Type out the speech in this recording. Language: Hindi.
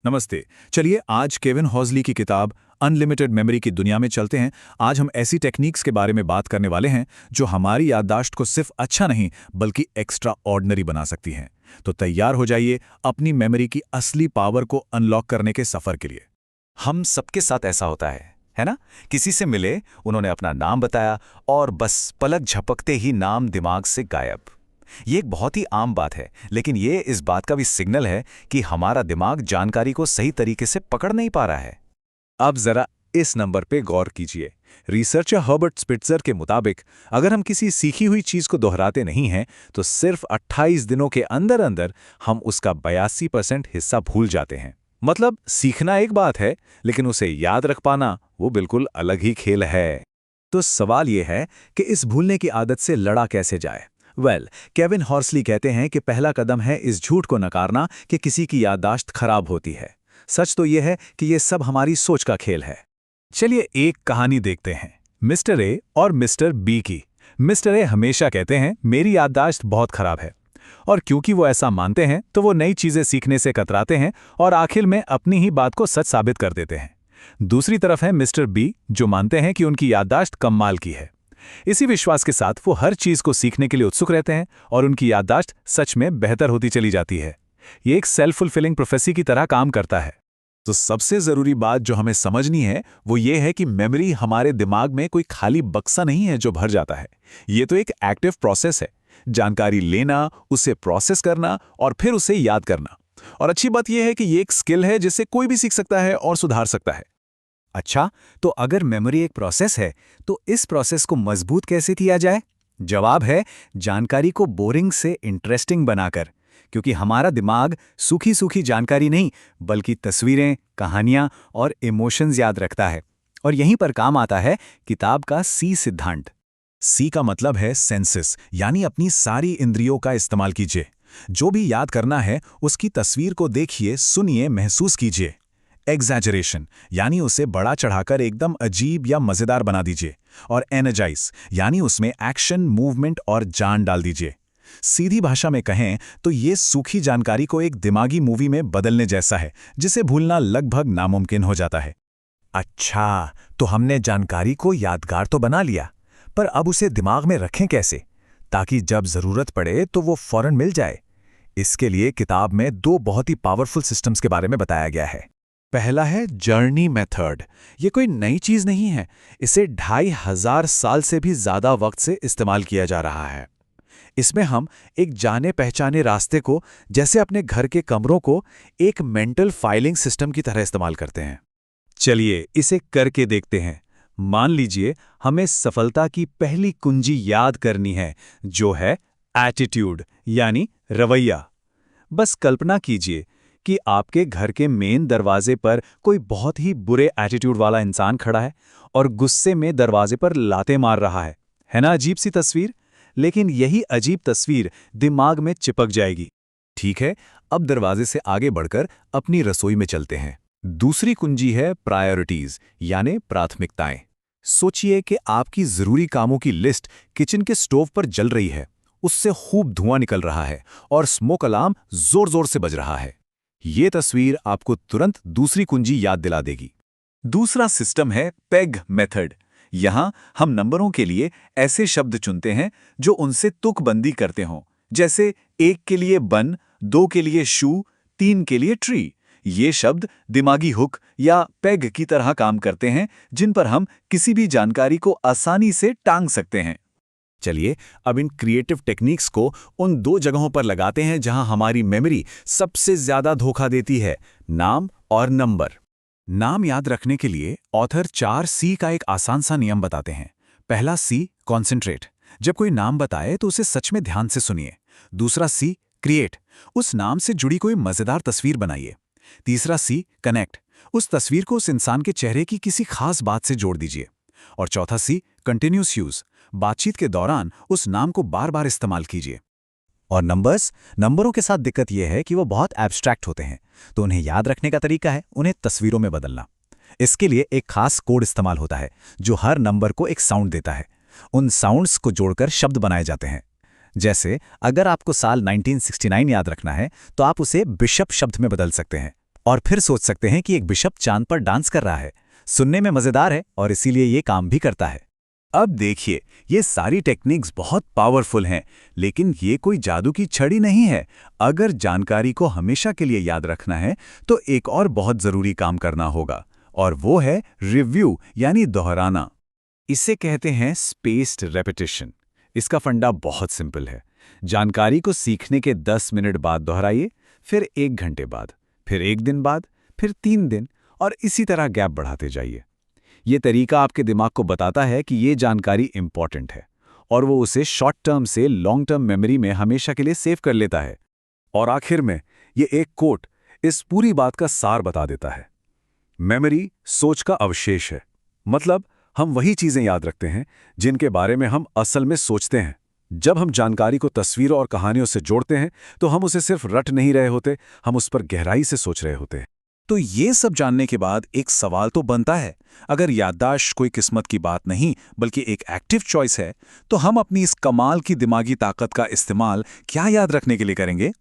नमस्ते। चलिए आज केविन हॉजली की किताब अनलिमिटेड मेमोरी की दुनिया में चलते हैं। आज हम ऐसी टेक्निक्स के बारे में बात करने वाले हैं जो हमारी याददाश्त को सिर्फ अच्छा नहीं बल्कि एक्स्ट्रा ऑर्डिनरी बना सकती हैं। तो तैयार हो जाइए अपनी मेमोरी की असली पावर को अनलॉक करने के सफर के लिए। हम सबके साथ ऐसा होता है ना? किसी से मिले, उन्होंने अपना नाम बताया और बस पलक झपकते ही नाम दिमाग से गायब। ये एक बहुत ही आम बात है, लेकिन ये इस बात का भी सिग्नल है कि हमारा दिमाग जानकारी को सही तरीके से पकड़ नहीं पा रहा है। अब जरा इस नंबर पे गौर कीजिए। रिसर्चर हर्बर्ट स्पिट्जर के मुताबिक अगर हम किसी सीखी हुई चीज को दोहराते नहीं हैं तो सिर्फ 28 दिनों के अंदर अंदर हम उसका 82% हिस्सा भूल जाते हैं। मतलब सीखना एक बात है, लेकिन उसे याद रख पाना वो बिल्कुल अलग ही खेल है। तो सवाल यह है कि इस भूलने की आदत से लड़ा कैसे जाए। केविन हॉर्सली कहते हैं कि पहला कदम है इस झूठ को नकारना कि किसी की याददाश्त खराब होती है। सच तो यह है कि यह सब हमारी सोच का खेल है। चलिए एक कहानी देखते हैं, मिस्टर ए और मिस्टर बी की। मिस्टर ए हमेशा कहते हैं मेरी याददाश्त बहुत खराब है, और क्योंकि वो ऐसा मानते हैं तो वो नई चीजें सीखने से कतराते हैं और आखिर में अपनी ही बात को सच साबित कर देते हैं। दूसरी तरफ है मिस्टर बी जो मानते हैं कि उनकी याददाश्त कमाल की है। इसी विश्वास के साथ वो हर चीज को सीखने के लिए उत्सुक रहते हैं और उनकी याददाश्त सच में बेहतर होती चली जाती है। ये एक सेल्फ फुलफिलिंग प्रोफेसी की तरह काम करता है। तो सबसे जरूरी बात जो हमें समझनी है वो ये है कि मेमोरी हमारे दिमाग में कोई खाली बक्सा नहीं है जो भर जाता है। ये तो एक एक्टिव प्रोसेस है, जानकारी लेना, उसे प्रोसेस करना और फिर उसे याद करना। और अच्छी बात यह है कि ये एक स्किल है जिसे कोई भी सीख सकता है और सुधार सकता है। अच्छा, तो अगर मेमोरी एक प्रोसेस है तो इस प्रोसेस को मजबूत कैसे किया जाए? जवाब है जानकारी को बोरिंग से इंटरेस्टिंग बनाकर, क्योंकि हमारा दिमाग सूखी सूखी जानकारी नहीं बल्कि तस्वीरें, कहानियां और इमोशंस याद रखता है। और यहीं पर काम आता है किताब का सी सिद्धांत। सी का मतलब है सेंसेस, यानी अपनी सारी इंद्रियों का इस्तेमाल कीजिए। जो भी याद करना है उसकी तस्वीर को देखिए, सुनिए, महसूस कीजिए। एग्जैजरेशन यानी उसे बड़ा चढ़ाकर एकदम अजीब या मजेदार बना दीजिए। और एनर्जाइज यानी उसमें एक्शन, मूवमेंट और जान डाल दीजिए। सीधी भाषा में कहें तो ये सूखी जानकारी को एक दिमागी मूवी में बदलने जैसा है जिसे भूलना लगभग नामुमकिन हो जाता है। अच्छा, तो हमने जानकारी को यादगार तो बना लिया, पर अब उसे दिमाग में रखें कैसे ताकि जब जरूरत पड़े तो वो फौरन मिल जाए। इसके लिए किताब में 2 बहुत ही पावरफुल सिस्टम्स के बारे में बताया गया है। पहला है जर्नी मेथड। ये कोई नई चीज नहीं है, इसे 2500 साल से भी ज्यादा वक्त से इस्तेमाल किया जा रहा है। इसमें हम एक जाने पहचाने रास्ते को, जैसे अपने घर के कमरों को, एक मेंटल फाइलिंग सिस्टम की तरह इस्तेमाल करते हैं। चलिए इसे करके देखते हैं। मान लीजिए हमें सफलता की पहली कुंजी याद करनी है, जो है एटीट्यूड यानी रवैया। बस कल्पना कीजिए कि आपके घर के मेन दरवाजे पर कोई बहुत ही बुरे एटीट्यूड वाला इंसान खड़ा है और गुस्से में दरवाजे पर लाते मार रहा है ना? अजीब सी तस्वीर। लेकिन यही अजीब तस्वीर दिमाग में चिपक जाएगी। ठीक है, अब दरवाजे से आगे बढ़कर अपनी रसोई में चलते हैं। दूसरी कुंजी है प्रायोरिटीज यानी प्राथमिकताएं। सोचिए कि आपकी जरूरी कामों की लिस्ट किचन के स्टोव पर जल रही है, उससे खूब धुआं निकल रहा है और स्मोक अलार्म जोर जोर से बज रहा है। ये तस्वीर आपको तुरंत दूसरी कुंजी याद दिला देगी। दूसरा सिस्टम है पेग मेथड। यहां हम नंबरों के लिए ऐसे शब्द चुनते हैं जो उनसे तुकबंदी करते हों, जैसे 1 के लिए बन, 2 के लिए शू, 3 के लिए ट्री। ये शब्द दिमागी हुक या पेग की तरह काम करते हैं, जिन पर हम किसी भी जानकारी को आसानी से टांग सकते हैं। चलिए अब इन क्रिएटिव टेक्निक्स को उन 2 जगहों पर लगाते हैं जहां हमारी मेमोरी सबसे ज्यादा धोखा देती है, नाम और नंबर। नाम याद रखने के लिए ऑथर 4 सी का एक आसान सा नियम बताते हैं। पहला सी, कॉन्सेंट्रेट। जब कोई नाम बताए तो उसे सच में ध्यान से सुनिए। दूसरा सी, क्रिएट। उस नाम से जुड़ी कोई मजेदार तस्वीर बनाइए। तीसरा सी, कनेक्ट। उस तस्वीर को उस इंसान के चेहरे की किसी खास बात से जोड़ दीजिए। और चौथा सी, कंटिन्यूस यूज। बातचीत के दौरान उस नाम को बार बार इस्तेमाल कीजिए। और नंबरों के साथ दिक्कत यह है कि वो बहुत एब्स्ट्रैक्ट होते हैं, तो उन्हें याद रखने का तरीका है उन्हें तस्वीरों में बदलना। इसके लिए एक खास कोड इस्तेमाल होता है जो हर नंबर को एक साउंड देता है। उन साउंड्स को जोड़कर शब्द बनाए जाते हैं। जैसे अगर आपको साल 1969 याद रखना है तो आप उसे बिशप शब्द में बदल सकते हैं। और फिर सोच सकते हैं कि एक बिशप चांद पर डांस कर रहा है। सुनने में मजेदार है और इसीलिए ये काम भी करता है। अब देखिए, ये सारी टेक्निक्स बहुत पावरफुल हैं, लेकिन ये कोई जादू की छड़ी नहीं है। अगर जानकारी को हमेशा के लिए याद रखना है तो एक और बहुत ज़रूरी काम करना होगा, और वो है रिव्यू यानी दोहराना। इसे कहते हैं स्पेस्ड रेपिटेशन। इसका फंडा बहुत सिंपल है। जानकारी को सीखने के 10 मिनट बाद दोहराइए, फिर 1 घंटे बाद, फिर 1 दिन बाद, फिर 3 दिन, और इसी तरह गैप बढ़ाते जाइए। ये तरीका आपके दिमाग को बताता है कि ये जानकारी इंपॉर्टेंट है और वो उसे शॉर्ट टर्म से लॉन्ग टर्म मेमोरी में हमेशा के लिए सेव कर लेता है। और आखिर में ये एक कोट इस पूरी बात का सार बता देता है। मेमोरी सोच का अवशेष है। मतलब हम वही चीजें याद रखते हैं जिनके बारे में हम असल में सोचते हैं। जब हम जानकारी को तस्वीरों और कहानियों से जोड़ते हैं तो हम उसे सिर्फ रट नहीं रहे होते, हम उस पर गहराई से सोच रहे होते हैं। तो ये सब जानने के बाद एक सवाल तो बनता है, अगर याददाश्त कोई किस्मत की बात नहीं बल्कि एक एक्टिव चॉइस है, तो हम अपनी इस कमाल की दिमागी ताकत का इस्तेमाल क्या याद रखने के लिए करेंगे?